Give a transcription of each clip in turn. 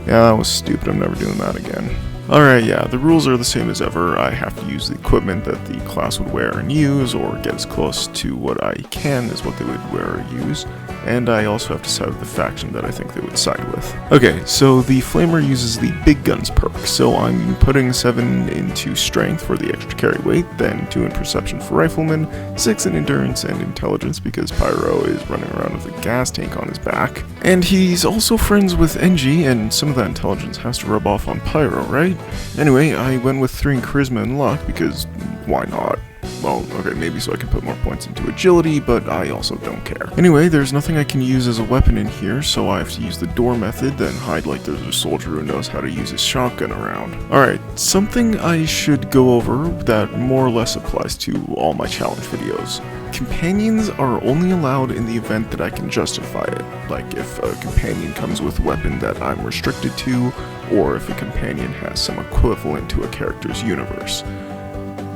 Yeah, that was stupid. I'm never doing that again. Alright, yeah, the rules are the same as ever. I have to use the equipment that the class would wear and use, or get as close to what I can as what they would wear or use. And I also have to side with the faction that I think they would side with. Okay, so the Flamer uses the Big Guns perk, so I'm putting 7 into Strength for the extra carry weight, then 2 in Perception for Rifleman, 6 in Endurance and Intelligence because Pyro is running around with a gas tank on his back. And he's also friends with NG, and some of that intelligence has to rub off on Pyro, right? Anyway, I went with 3 in Charisma and Luck because why not? Well, okay, maybe so I can put more points into Agility, but I also don't care. Anyway, there's nothing I can use as a weapon in here, so I have to use the door method, then hide like there's a soldier who knows how to use his shotgun around. Alright, something I should go over that more or less applies to all my challenge videos. Companions are only allowed in the event that I can justify it, like if a companion comes with a weapon that I'm restricted to, or if a companion has some equivalent to a character's universe.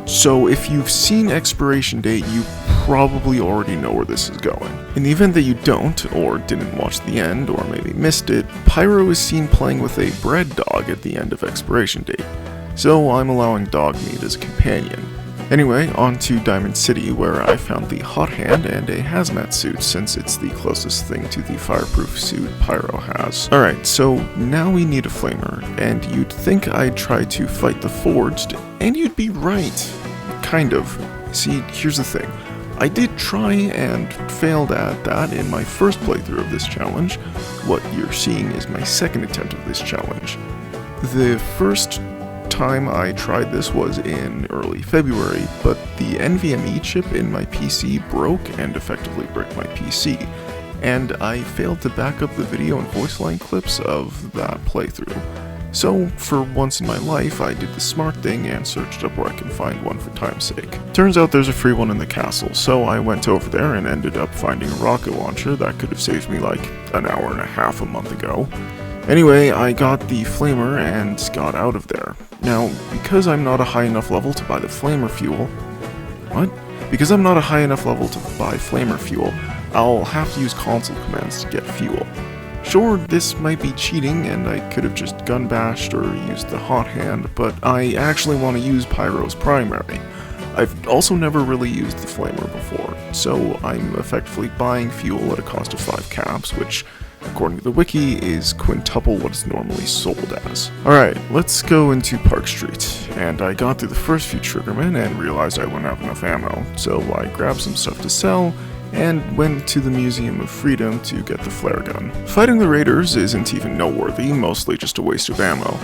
So if you've seen Expiration Date, you probably already know where this is going. In the event that you don't, or didn't watch the end, or maybe missed it, Pyro is seen playing with a bread dog at the end of Expiration Date, so I'm allowing dog meat as a companion. Anyway, on to Diamond City, where I found the Hot Hand and a hazmat suit, since it's the closest thing to the fireproof suit Pyro has. Alright, so now we need a Flamer, and you'd think I'd try to fight the Forged, and you'd be right. Kind of. See, here's the thing. I did try and failed at that in my first playthrough of this challenge. What you're seeing is my second attempt of this challenge. The first time I tried this was in early February, but the NVMe chip in my PC broke and effectively bricked my PC, and I failed to back up the video and voice line clips of that playthrough. So, for once in my life, I did the smart thing and searched up where I can find one for time's sake. Turns out there's a free one in the castle, so I went over there and ended up finding a rocket launcher that could have saved me like an hour and a half a month ago. Anyway, I got the Flamer and got out of there. Now, because I'm not a high enough level to buy the Flamer fuel... What? Because I'm not a high enough level to buy Flamer fuel, I'll have to use console commands to get fuel. Sure, this might be cheating, and I could have just gun bashed or used the Hot Hand, but I actually want to use Pyro's primary. I've also never really used the Flamer before, so I'm effectively buying fuel at a cost of 5 caps, which, according to the wiki, is quintuple what it's normally sold as. Alright, let's go into Park Street, and I got through the first few triggermen and realized I wouldn't have enough ammo, so I grabbed some stuff to sell, and went to the Museum of Freedom to get the flare gun. Fighting the raiders isn't even noteworthy, mostly just a waste of ammo.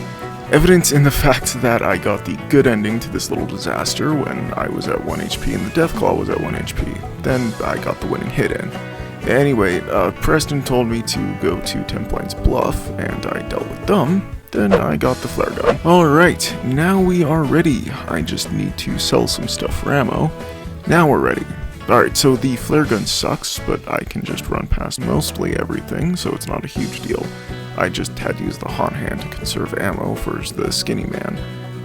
Evident in the fact that I got the good ending to this little disaster when I was at 1 HP and the Deathclaw was at 1 HP. Then I got the winning hit in. Anyway, Preston told me to go to Templine's Bluff, and I dealt with them. Then I got the flare gun. Alright, now we are ready. I just need to sell some stuff for ammo. Now we're ready. Alright, so the flare gun sucks, but I can just run past mostly everything, so it's not a huge deal. I just had to use the Hot Hand to conserve ammo for the skinny man.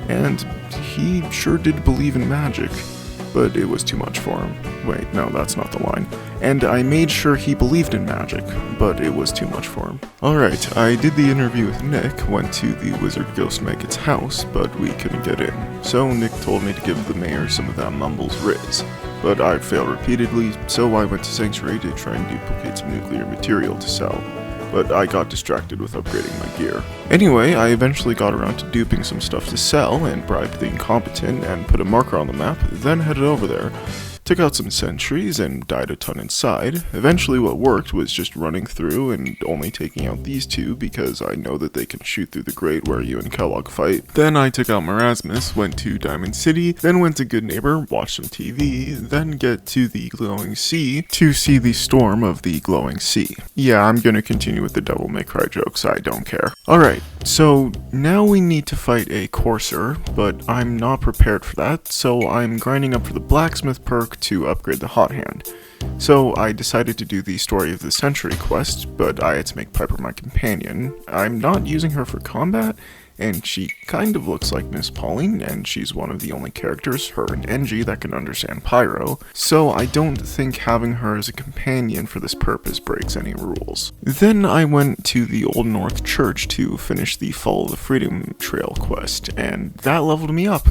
And he sure did believe in magic, but it was too much for him. Wait, no, that's not the line. And I made sure he believed in magic, but it was too much for him. Alright, I did the interview with Nick, went to the Wizard Ghost Maggot's house, but we couldn't get in. So Nick told me to give the mayor some of that Mumbles Riz. But I failed repeatedly, so I went to Sanctuary to try and duplicate some nuclear material to sell. But I got distracted with upgrading my gear. Anyway, I eventually got around to duping some stuff to sell and bribed the incompetent and put a marker on the map, then headed over there. Took out some sentries and died a ton inside. Eventually what worked was just running through and only taking out these two because I know that they can shoot through the grate where you and Kellogg fight. Then I took out Marasmus, went to Diamond City, then went to Good Neighbor, watched some TV, then get to the Glowing Sea to see the storm of the Glowing Sea. Yeah, I'm gonna continue with the Devil May Cry jokes, I don't care. Alright, so now we need to fight a Courser, but I'm not prepared for that, so I'm grinding up for the Blacksmith perk to upgrade the Hot Hand. So I decided to do the Story of the Century quest, but I had to make Piper my companion. I'm not using her for combat, and she kind of looks like Miss Pauline, and she's one of the only characters, her and Engie, that can understand Pyro, so I don't think having her as a companion for this purpose breaks any rules. Then I went to the Old North Church to finish the Follow the Freedom Trail quest, and that leveled me up.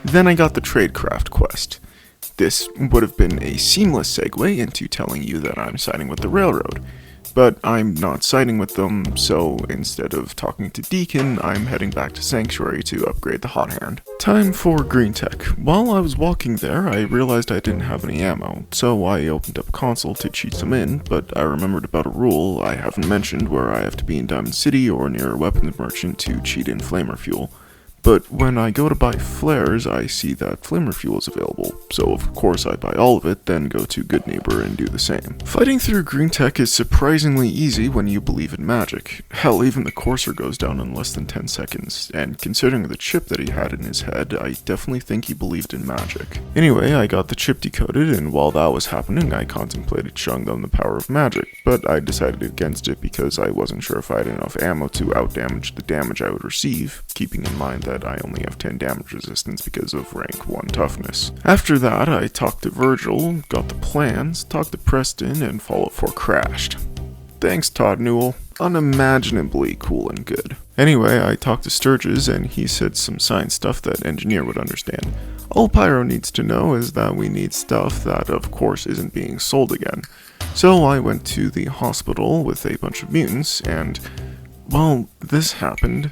Then I got the Tradecraft quest. This would have been a seamless segue into telling you that I'm siding with the railroad, but I'm not siding with them, so instead of talking to Deacon, I'm heading back to Sanctuary to upgrade the hot hand. Time for green tech. While I was walking there, I realized I didn't have any ammo, so I opened up console to cheat some in, but I remembered about a rule I haven't mentioned where I have to be in Diamond City or near a weapons merchant to cheat in flamer fuel. But when I go to buy flares, I see that flamer fuel is available, so of course I buy all of it, then go to Good Neighbor and do the same. Fighting through green tech is surprisingly easy when you believe in magic. Hell, even the courser goes down in less than 10 seconds, and considering the chip that he had in his head, I definitely think he believed in magic. Anyway, I got the chip decoded, and while that was happening, I contemplated showing them the power of magic, but I decided against it because I wasn't sure if I had enough ammo to outdamage the damage I would receive, keeping in mind that I only have 10 damage resistance because of rank 1 toughness. After that, I talked to Virgil, got the plans, talked to Preston, and Fallout 4 crashed. Thanks, Todd Newell. Unimaginably cool and good. Anyway, I talked to Sturges, and he said some science stuff that Engineer would understand. All Pyro needs to know is that we need stuff that, of course, isn't being sold again. So I went to the hospital with a bunch of mutants, and, well, this happened.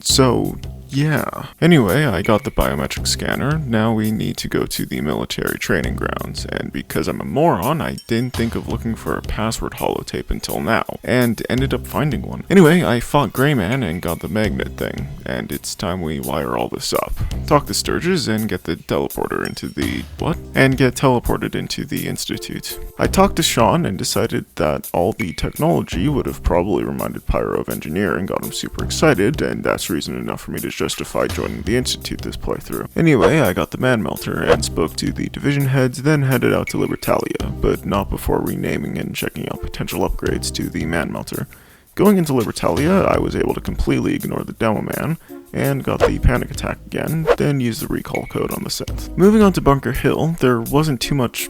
So, yeah. Anyway, I got the biometric scanner. Now we need to go to the military training grounds, and because I'm a moron, I didn't think of looking for a password holotape until now, and ended up finding one. Anyway, I fought Greyman and got the magnet thing, and it's time we wire all this up. Talk to Sturges and get the teleporter into the... And get teleported into the Institute. I talked to Sean and decided that all the technology would have probably reminded Pyro of Engineer and got him super excited, and that's reason enough for me to justify joining the Institute this playthrough. Anyway, I got the Man Melter and spoke to the division heads, then headed out to Libertalia, but not before renaming and checking out potential upgrades to the Man Melter. Going into Libertalia, I was able to completely ignore the demoman, and got the panic attack again, then used the recall code on the synth. Moving on to Bunker Hill, there wasn't too much...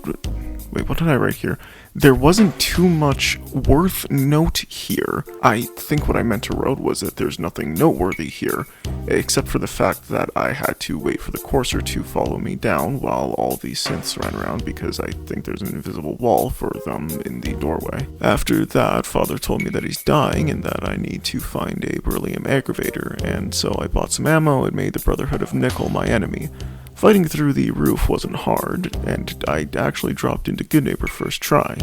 Wait, what did I write here? There wasn't too much worth note here. I think what I meant to write was that there's nothing noteworthy here, except for the fact that I had to wait for the courser to follow me down while all these synths ran around because I think there's an invisible wall for them in the doorway. After that, Father told me that he's dying and that I need to find a beryllium aggravator, and so I bought some ammo and made the Brotherhood of Nickel my enemy. Fighting through the roof wasn't hard, and I actually dropped into Good Neighbor first try,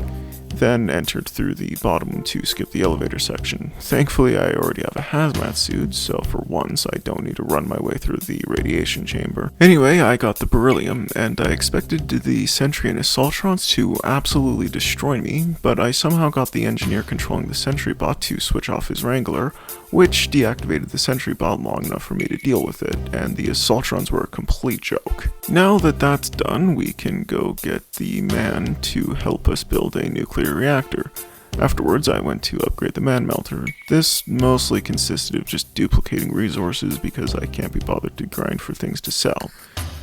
then entered through the bottom to skip the elevator section. Thankfully, I already have a hazmat suit, so for once I don't need to run my way through the radiation chamber. Anyway, I got the beryllium, and I expected the sentry and assaultrons to absolutely destroy me, but I somehow got the engineer controlling the sentry bot to switch off his wrangler, which deactivated the sentry bot long enough for me to deal with it, and the assaultrons were a complete joke. Now that that's done, we can go get the man to help us build a nuclear reactor. Afterwards, I went to upgrade the Man Melter. This mostly consisted of just duplicating resources because I can't be bothered to grind for things to sell.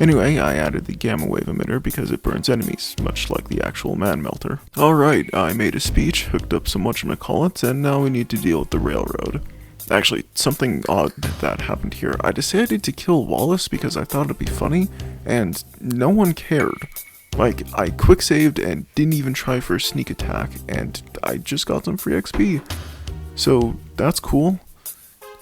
Anyway, I added the gamma wave emitter because it burns enemies, much like the actual Man Melter. Alright, I made a speech, hooked up some whatchamacallit, and now we need to deal with the railroad. Actually, something odd that happened here. I decided to kill Wallace because I thought it'd be funny, and no one cared. Like, I quick saved and didn't even try for a sneak attack, and I just got some free XP. So, that's cool.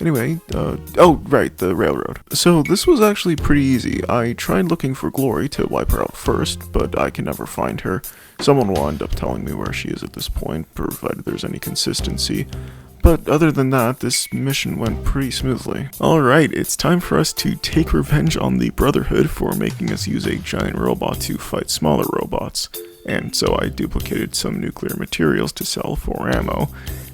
Anyway, oh, right, the railroad. So, this was actually pretty easy. I tried looking for Glory to wipe her out first, but I can never find her. Someone will end up telling me where she is at this point, provided there's any consistency. But other than that, this mission went pretty smoothly. Alright, it's time for us to take revenge on the Brotherhood for making us use a giant robot to fight smaller robots. and so I duplicated some nuclear materials to sell for ammo,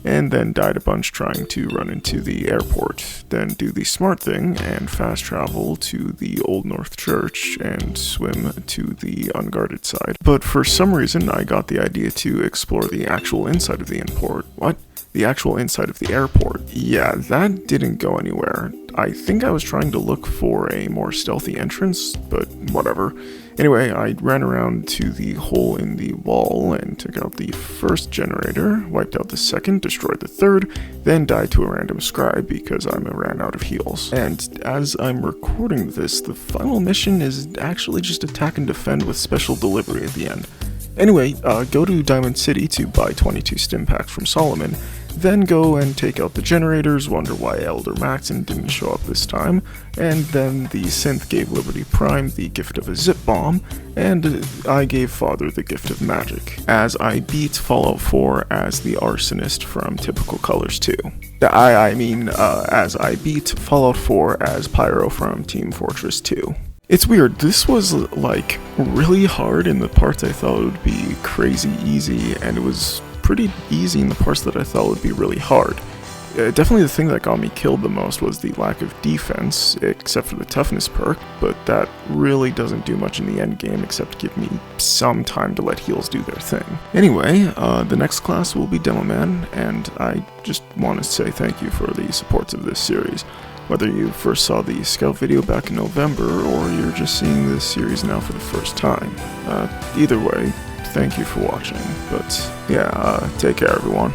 and then died a bunch trying to run into the airport, then do the smart thing and fast travel to the Old North Church and swim to the unguarded side. But for some reason I got the idea to explore the actual inside of the airport. What? The actual inside of the airport. Yeah, that didn't go anywhere. I think I was trying to look for a more stealthy entrance, but whatever. Anyway, I ran around to the hole in the wall and took out the first generator, wiped out the second, destroyed the third, then died to a random scribe because I ran out of heals. And as I'm recording this, the final mission is actually just attack and defend with special delivery at the end. Anyway, go to Diamond City to buy 22 stim packs from Solomon, then go and take out the generators, wonder why Elder Maxon didn't show up this time, and then the synth gave Liberty Prime the gift of a zip bomb, and I gave Father the gift of magic, as I beat Fallout 4 as the arsonist from Typical Colors 2. As I beat Fallout 4 as Pyro from Team Fortress 2. It's weird, this was like really hard in the parts I thought would be crazy easy, and it was pretty easy in the parts that I thought would be really hard. Definitely the thing that got me killed the most was the lack of defense, except for the toughness perk, but that really doesn't do much in the end game except give me some time to let heals do their thing. Anyway, the next class will be Demoman, and I just want to say thank you for the supports of this series. Whether you first saw the Scout video back in November, or you're just seeing this series now for the first time. Either way, thank you for watching, but yeah, take care everyone.